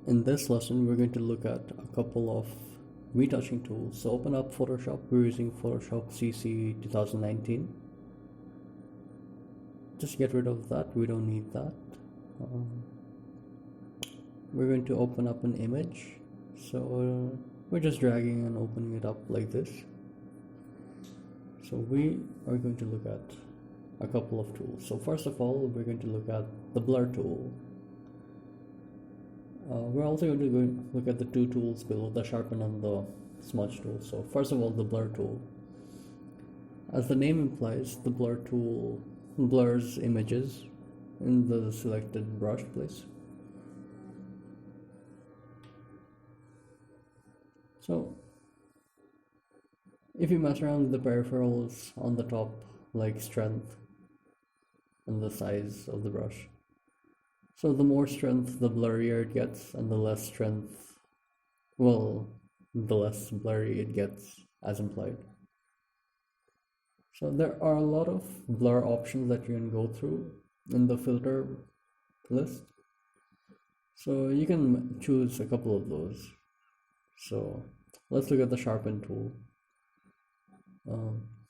In this lesson, we're going to look at a couple of retouching tools. So open up Photoshop. We're using Photoshop CC 2019. Just get rid of that. We don't need that. We're going to open up an image. So we're just dragging and opening it up like this. So we are going to look at a couple of tools. So first of all, we're going to look at the blur tool. We're also going to look at the two tools below, the sharpen and the smudge tool. So first of all, the blur tool. As the name implies, the blur tool blurs images in the selected brush place. So if you mess around with the peripherals on the top, like strength and the size of the brush, so the more strength, the blurrier it gets, and the less strength, well, the less blurry it gets, as implied. So there are a lot of blur options that you can go through in the filter list. So you can choose a couple of those. So let's look at the sharpen tool.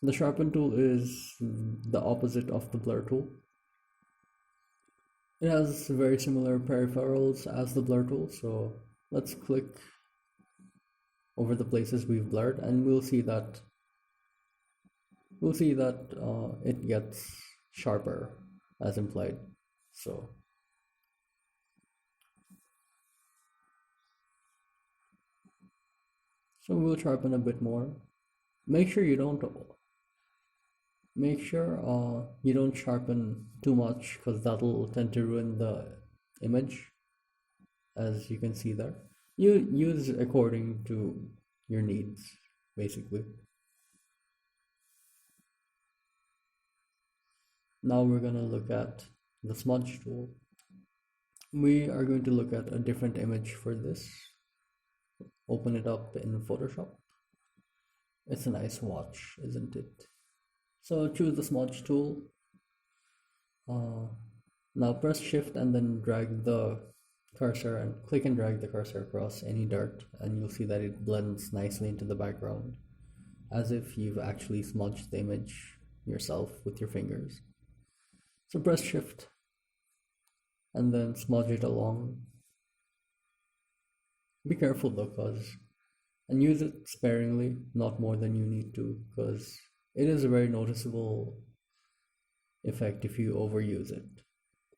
The sharpen tool is the opposite of the blur tool. It has very similar peripherals as the blur tool, so let's click over the places we've blurred, and we'll see that it gets sharper as implied. So we'll sharpen a bit more. Make sure you don't sharpen too much, because that'll tend to ruin the image. As you can see there, you use according to your needs, basically. Now we're going to look at the smudge tool. We are going to look at a different image for this. Open it up in Photoshop. It's a nice watch, isn't it? So choose the smudge tool. Now press shift and then drag the cursor, and click and drag the cursor across any dirt, and you'll see that it blends nicely into the background, as if you've actually smudged the image yourself with your fingers. So press shift and then smudge it along. Be careful though, and use it sparingly, not more than you need to, because it is a very noticeable effect if you overuse it.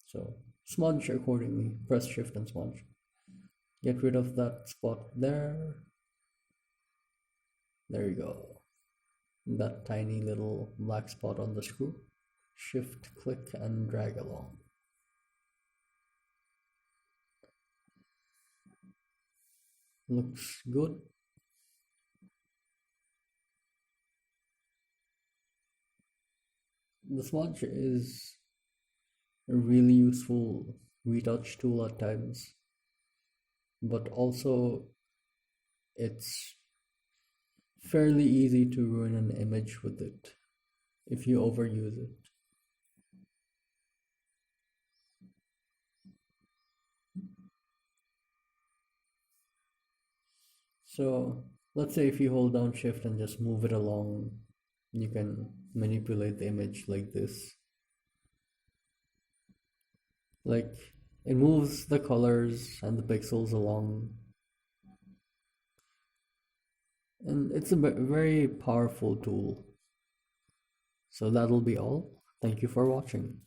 So smudge accordingly, press shift and smudge. Get rid of that spot there. There you go. That tiny little black spot on the screw. Shift, click, and drag along. Looks good. The smudge is a really useful retouch tool at times, but also it's fairly easy to ruin an image with it if you overuse it. So let's say if you hold down shift and just move it along, you can manipulate the image like this. Like, it moves the colors and the pixels along, and it's a very powerful tool. So that'll be all. Thank you for watching.